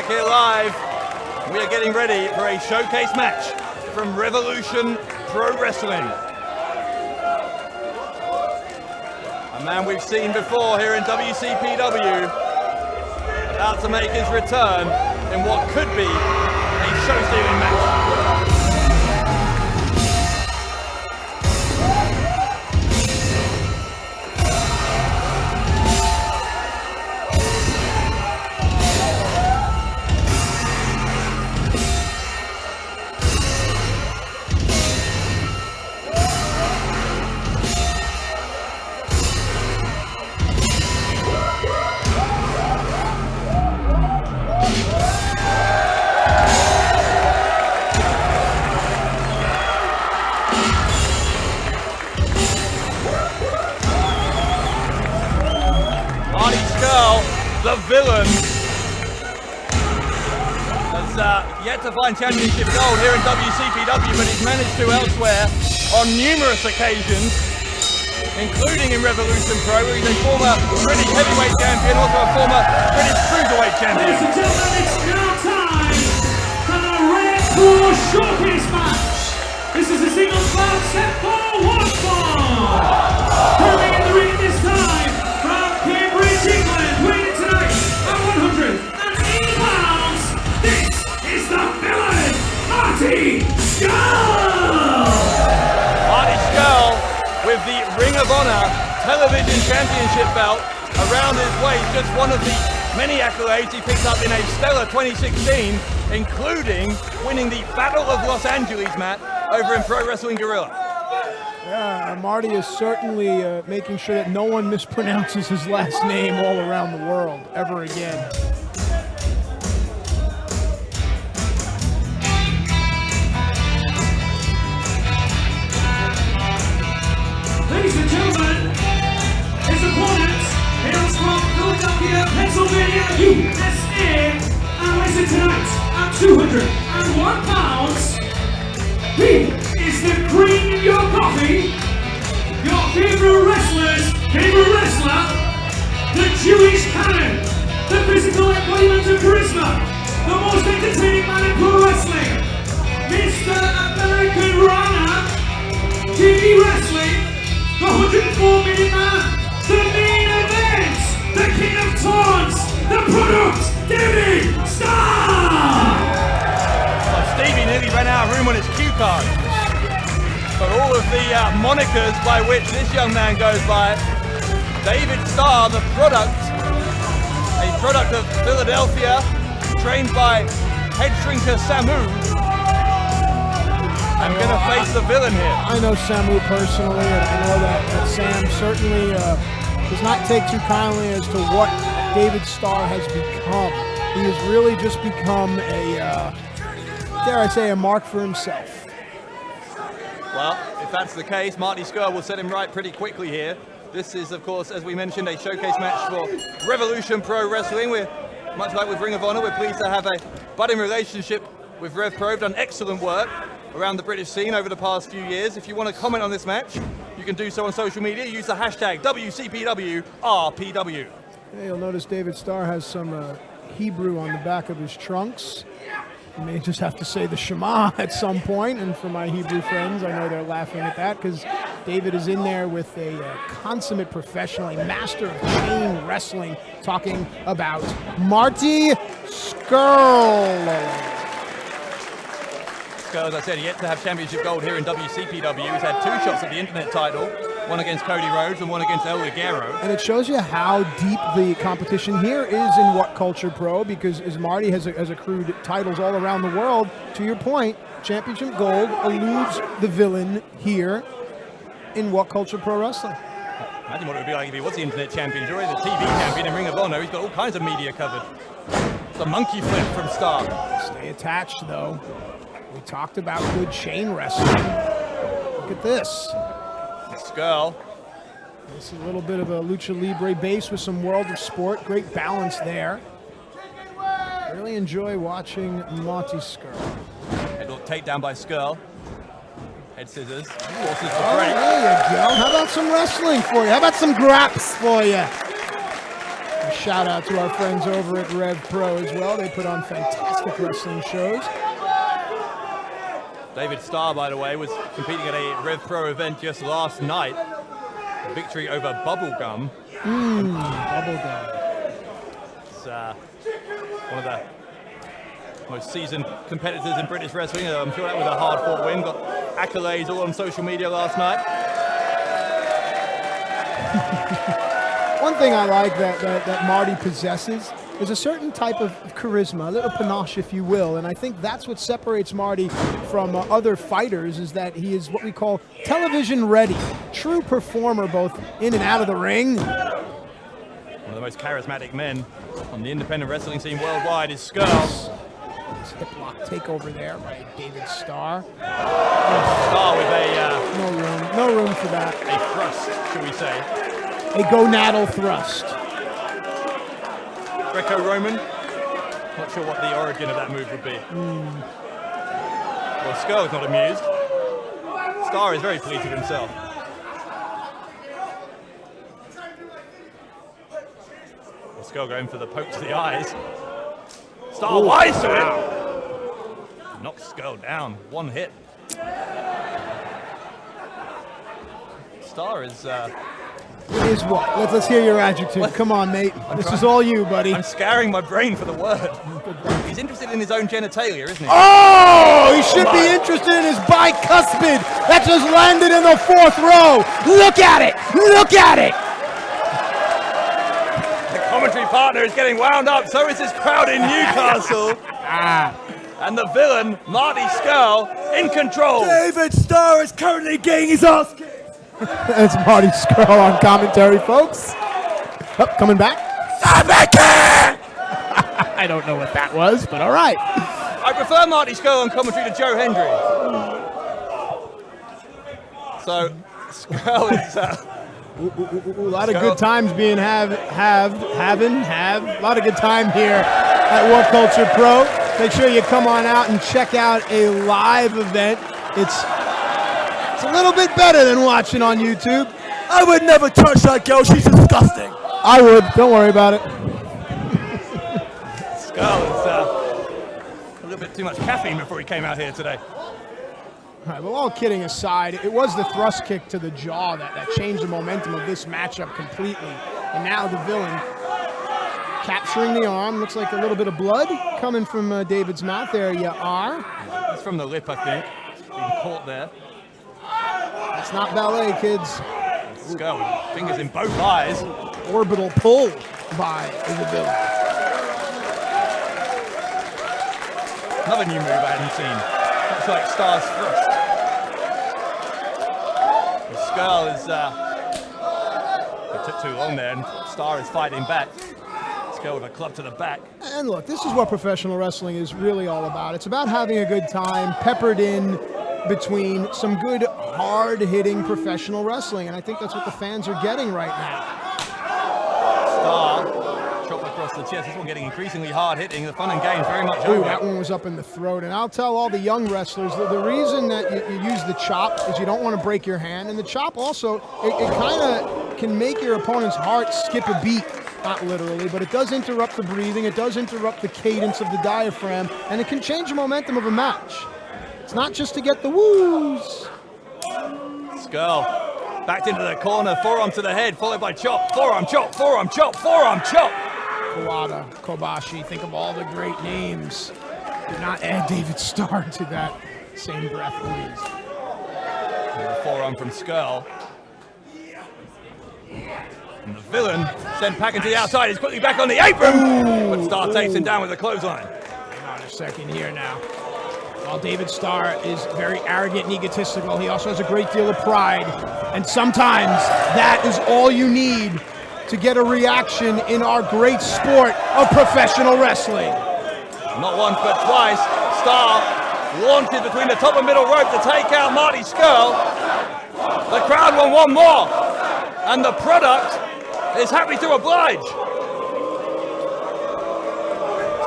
Back here live, we are getting ready for a showcase match from Revolution Pro Wrestling. A man we've seen before here in WCPW, about to make his return in what could be a show-stealing match. Scurll, the villain, has yet to find championship gold here in WCPW, but he's managed to elsewhere on numerous occasions, including in Revolution Pro, where he's a former British heavyweight champion, also a former British cruiserweight champion. Ladies and gentlemen, it's now time for the RevPro Showcase match. This is a single spot set for one fall. Currently in the ring this time, from Cambridge, England, weighing tonight at 180 pounds, this is the villain, Marty Scurll! Marty Scurll with the Ring of Honor Television Championship belt around his waist, just one of the many accolades he picked up in a stellar 2016, including winning the Battle of Los Angeles match over in Pro Wrestling Guerrilla. Yeah, Marty is certainly making sure that no one mispronounces his last name all around the world ever again. Ladies and gentlemen, his opponent hails from Philadelphia, Pennsylvania, USA, and weighs in tonight at 201 pounds. He is the cream in your coffee, your favorite wrestler, the Jewish cannon, the physical embodiment of charisma, the most entertaining man in pro wrestling, Mr. American Runner, TV wrestling, the 104-minute man, the main event, the king of taunts, the product, David Starr! Well, Stevie nearly ran out of room on his cue card. For all of the monikers by which this young man goes by, David Starr, the product, a product of Philadelphia, trained by head shrinker Samu. I'm going to face the villain here. I know Samu personally, and I know that Sam certainly does not take too kindly as to what David Starr has become. He has really just become a, dare I say, a mark for himself. Well, if that's the case, Marty Scurll will set him right pretty quickly here. This is, of course, as we mentioned, a showcase match for Revolution Pro Wrestling. We're, much like with Ring of Honor, we're pleased to have a budding relationship with RevPro. Done excellent work around the British scene over the past few years. If you want to comment on this match, you can do so on social media. Use the hashtag WCPWRPW. Yeah, you'll notice David Starr has some Hebrew on the back of his trunks. You may just have to say the Shema at some point, and for my Hebrew friends, I know they're laughing at that because David is in there with a consummate professional, a master of chain wrestling, talking about Marty Scurll. Scurll, as I said, yet to have championship gold here in WCPW. He's had 2 shots at the Internet title, one against Cody Rhodes and one against El Ligero. And it shows you how deep the competition here is in What Culture Pro, because as Marty has accrued titles all around the world, to your point, championship gold eludes the villain here in What Culture Pro Wrestling. Imagine what it would be like if he was the Internet champion. He's already the TV champion in Ring of Honor. He's got all kinds of media covered. It's a monkey flip from Starr. Stay attached, though. We talked about good chain wrestling. Look at this. Scurll. This is a little bit of a lucha libre base with some World of Sport. Great balance there. Really enjoy watching Marty Scurll. Headlock takedown by Scurll. Head scissors. Forces the Oh, break. there you go. How about some wrestling for you? How about some graps for you? A shout out to our friends over at RevPro as well. They put on fantastic wrestling shows. David Starr, by the way, was competing at a RevPro event just last night. A victory over Bubblegum. Bubblegum. It's one of the most seasoned competitors in British wrestling. I'm sure that was a hard-fought win. Got accolades all on social media last night. One thing I like that Marty possesses is a certain type of charisma, a little panache, if you will, and I think that's what separates Marty from other fighters, is that he is what we call television ready, true performer both in and out of the ring. One of the most charismatic men on the independent wrestling scene worldwide is Scurll. Hip lock takeover there by David Starr. Starr with a No room for that. a thrust, shall we say? A gonadal thrust. Greco-Roman. Not sure what the origin of that move would be. Well, Scurll's not amused. Starr is very pleased with himself. Well, Scurll going for the poke to the eyes. Starr wise to it. Knocks Scurll down. One hit. Starr is... Is what? Let's hear your adjective. What? Come on, mate. This is all you, buddy. I'm scouring my brain for the word. He's interested in his own genitalia, isn't he? Oh, he should be interested in his bicuspid. That just landed in the 4th row. Look at it. Look at it. The commentary partner is getting wound up. So is this crowd in Newcastle. And the villain, Marty Scurll, in control. David Starr is currently getting his ass kicked. That's Marty Scurll on commentary, folks. Oh, coming back. I don't know what that was, but all right. I prefer Marty Scurll on commentary to Joe Hendry. So, Scurll is... A lot of good times being a lot of good time here at War Culture Pro. Make sure you come on out and check out a live event. It's a little bit better than watching on YouTube. I would never touch that girl. She's disgusting. I would. Don't worry about it. Scurll is a little bit too much caffeine before he came out here today. All right, well, all kidding aside, it was the thrust kick to the jaw that changed the momentum of this matchup completely. And now the villain capturing the arm. Looks like a little bit of blood coming from David's mouth. There you are. It's from the lip, I think. Being caught there. It's not ballet, kids. Scurll with fingers in both eyes. Orbital pull by the villain. Another new move I hadn't seen. Looks like Starr's thrust. Scurll is... it took too long there, and Starr is fighting back. Scurll with a club to the back. And look, this is what professional wrestling is really all about. It's about having a good time, peppered in between some good, hard-hitting professional wrestling, and I think that's what the fans are getting right now. Starr, chop across the chest. This one getting increasingly hard-hitting. The fun and games very much Ooh, over. that one was up in the throat, and I'll tell all the young wrestlers that the reason that you use the chop is you don't want to break your hand, and the chop also, it kind of can make your opponent's heart skip a beat. Not literally, but it does interrupt the breathing, it does interrupt the cadence of the diaphragm, and it can change the momentum of a match. It's not just to get the woos. Scurll backed into the corner, forearm to the head, followed by chop, forearm chop, forearm chop, forearm chop. Kawada, Kobashi, think of all the great names. Do not add David Starr to that same breath, please. And the forearm from Scurll. And the villain sent packing to the outside. He's quickly back on the apron. But Starr takes him down with a clothesline. Hang on a second here now. While David Starr is very arrogant and egotistical, he also has a great deal of pride. And sometimes that is all you need to get a reaction in our great sport of professional wrestling. Not once, but twice. Starr launches between the top and middle rope to take out Marty Scurll. The crowd want one more. And the product is happy to oblige.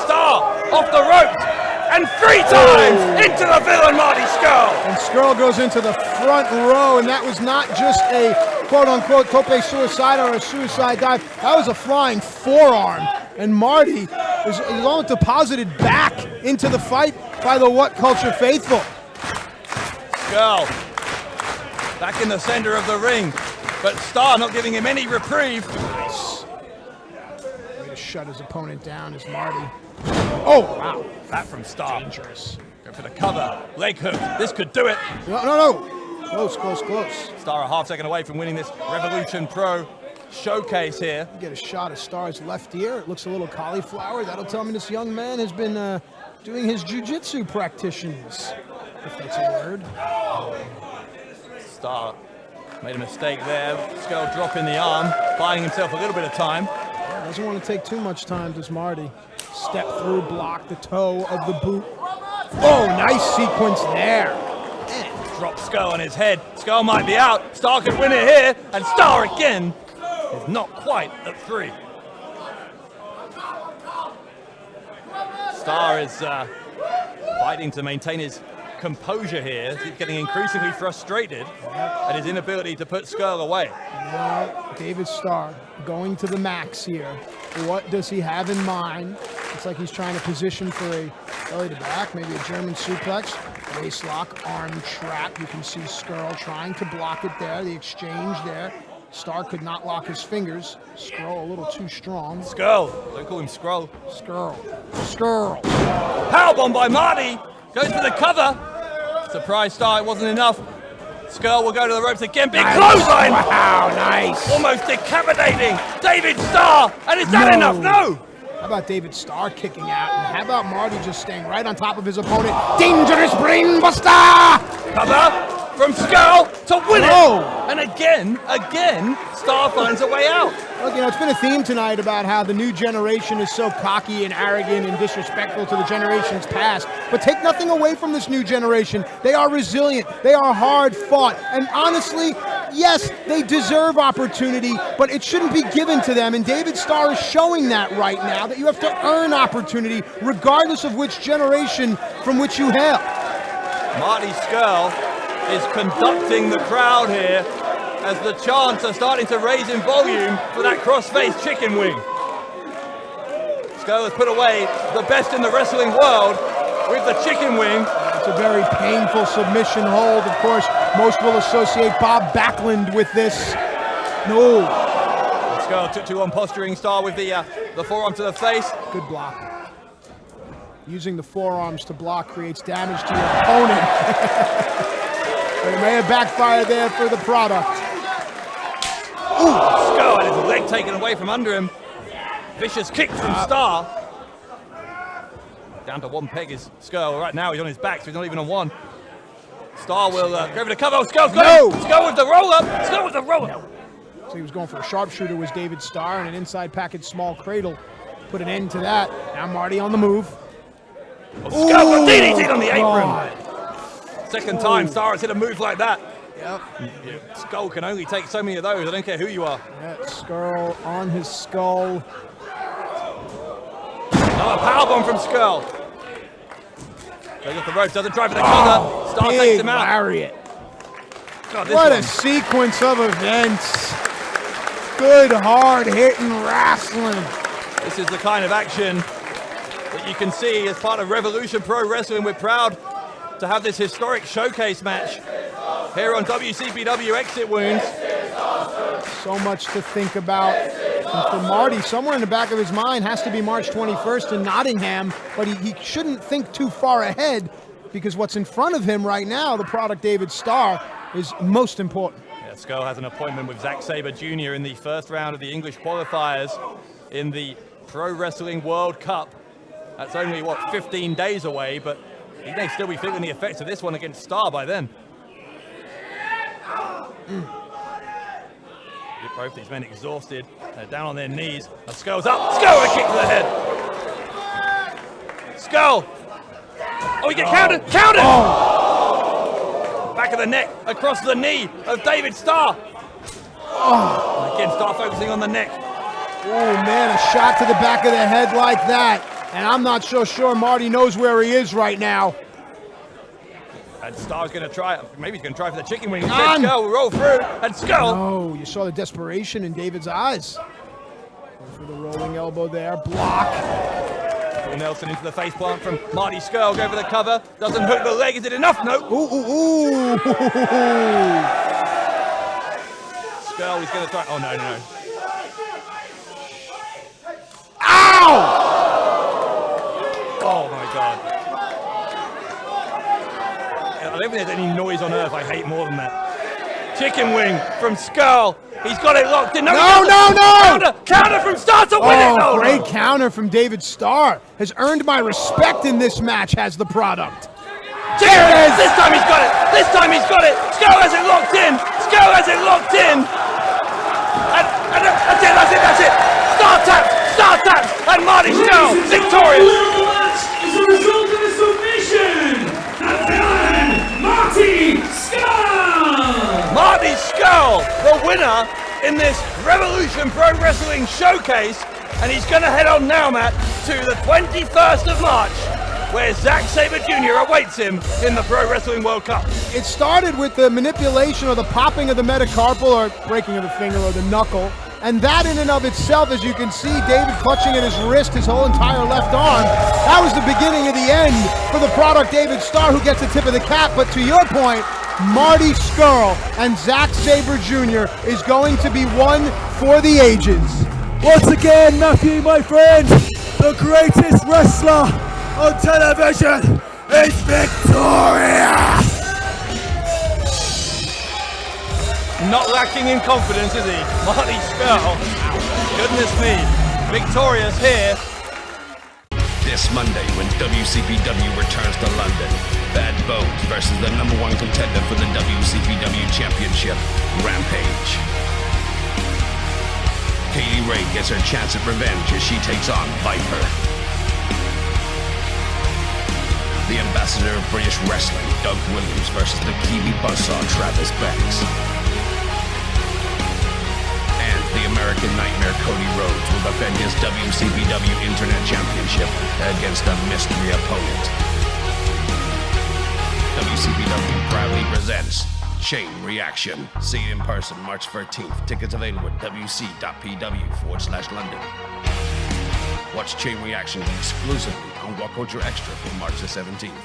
Starr off the ropes. and 3 times into the villain, Marty Scurll. And Scurll goes into the front row, and that was not just a quote-unquote tope suicide or a suicide dive. That was a flying forearm. And Marty is all deposited back into the fight by the What Culture faithful. Scurll back in the center of the ring, but Starr not giving him any reprieve. Nice. Way to shut his opponent down is Marty. Oh, wow. That from Starr. Dangerous. Go for the cover. Leg hook. This could do it. No. Close. Starr a half second away from winning this Revolution Pro showcase here. You get a shot of Starr's left ear. It looks a little cauliflower. That'll tell me this young man has been doing his jiu-jitsu practitions, if that's a word. Starr made a mistake there. Scurll dropping the arm, buying himself a little bit of time. Yeah, doesn't want to take too much time, does Marty. Step through, block the toe of the boot. Oh, nice sequence there. Drop Scurll on his head. Scurll might be out. Starr could win it here, and Starr again is not quite at 3. Starr is fighting to maintain his composure here. He's getting increasingly frustrated at his inability to put Scurll away. Now, David Starr going to the max here. What does he have in mind? It's like he's trying to position for a belly to back, maybe a German suplex, waist lock, arm trap. You can see Scurll trying to block it there, the exchange there. Starr could not lock his fingers. Scurll a little too strong. Scurll, don't call him Scroll. Scurll. Powerbomb by Marty, goes for the cover. Surprise Starr, it wasn't enough. Scurll will go to the ropes again, big clothesline! Wow, nice! Almost decapitating David Starr, and is that enough? No! How about David Starr kicking out, and how about Marty just staying right on top of his opponent? Dangerous brainbuster! Cover from Scurll to win Whoa. it! And again, Starr finds a way out. Look, it's been a theme tonight about how the new generation is so cocky and arrogant and disrespectful to the generations past. But take nothing away from this new generation. They are resilient. They are hard fought. And honestly, yes, they deserve opportunity, but it shouldn't be given to them. And David Starr is showing that right now, that you have to earn opportunity regardless of which generation from which you hail. Marty Scurll is conducting the crowd here as the chants are starting to raise in volume for that cross-face chicken wing. Scurll has put away the best in the wrestling world with the chicken wing. It's a very painful submission hold. Of course, most will associate Bob Backlund with this. No. Scurll took 2 on posturing. Starr with the forearm to the face. Good block. Using the forearms to block creates damage to your opponent. But it may have backfired there for the product. Ooh, Scurll had his leg taken away from under him. Vicious kick from Starr. Down to 1 peg is Scurll. Right now he's on his back, so he's not even on 1. Starr will go for the cover. Oh, Scurll's got him. Scurll with the roll-up. Scurll with the roll-up. So he was going for a sharpshooter was David Starr, and an inside package small cradle put an end to that. Now Marty on the move. Oh, Scurll got DDT'd on the apron. Second time Starr has hit a move like that. Yep. Scurll can only take so many of those. I don't care who you are. Yeah, Scurll on his skull. Another powerbomb from Scurll. Goes off the ropes, doesn't try for the cover. Starr takes him out. Lariat. God, What a sequence of events. Good hard hitting wrestling. This is the kind of action that you can see as part of Revolution Pro Wrestling. We're proud to have this historic showcase match here on WCPW Exit Wounds. So much to think about. And for Marty, somewhere in the back of his mind has to be March 21st in Nottingham, but he shouldn't think too far ahead because what's in front of him right now, the product David Starr, is most important. Yeah, Scurll has an appointment with Zack Sabre Jr. in the first round of the English qualifiers in the Pro Wrestling World Cup. That's only, 15 days away, but he may still be feeling the effects of this one against Starr by then. Both these men exhausted. They're down on their knees. And Scurll's up. Scurll with a kick to the head. Scurll. Oh, he gets countered. Countered! Oh. Back of the neck, across the knee of David Starr. Oh. Again, Starr focusing on the neck. Oh, man, a shot to the back of the head like that. And I'm not so sure Marty knows where he is right now. And Starr's going to try, maybe he's going to try for the chicken wing. On. Scurll will roll through, and Scurll. Oh, you saw the desperation in David's eyes. Go for the rolling elbow there, block. Paul Nelson into the face plant from Marty Scurll. Go for the cover. Doesn't hook the leg. Is it enough? No. Ooh. Scurll, he's going to try. Oh, no. Ow! Oh, my God. I don't think there's any noise on earth I hate more than that. Chicken wing from Scurll. He's got it locked in. No! Counter from Starr to win it. Oh, great counter from David Starr. Has earned my respect in this match, has the product. There it is. This time he's got it. Scurll has it locked in. And that's it. Starr taps. And Marty Scurll victorious. The match is a result of a submission. The villain, Marty Scurll. Marty Scurll, the winner in this Revolution Pro Wrestling Showcase. And he's going to head on now, Matt, to the 21st of March, where Zack Sabre Jr. awaits him in the Pro Wrestling World Cup. It started with the manipulation or the popping of the metacarpal or breaking of the finger or the knuckle. And that in and of itself, as you can see, David clutching at his wrist, his whole entire left arm. That was the beginning of the end for the product David Starr, who gets the tip of the cap. But to your point, Marty Scurll and Zack Sabre Jr. is going to be one for the ages. Once again, Matthew, my friend, the greatest wrestler on television is victorious! Not lacking in confidence, is he? Marty Scurll. Goodness me. Victorious here. This Monday, when WCPW returns to London, Bad Bones versus the #1 contender for the WCPW Championship, Rampage. Kaylee Ray gets her chance at revenge as she takes on Viper. The ambassador of British wrestling, Doug Williams, versus the Kiwi buzzsaw, Travis Banks. And the American Nightmare, Cody Rhodes, will defend his WCPW Internet Championship against a mystery opponent. WCPW proudly presents Chain Reaction. See it in person March 13th. Tickets available at wc.pw/London. Watch Chain Reaction exclusively on What Culture Extra from March the 17th.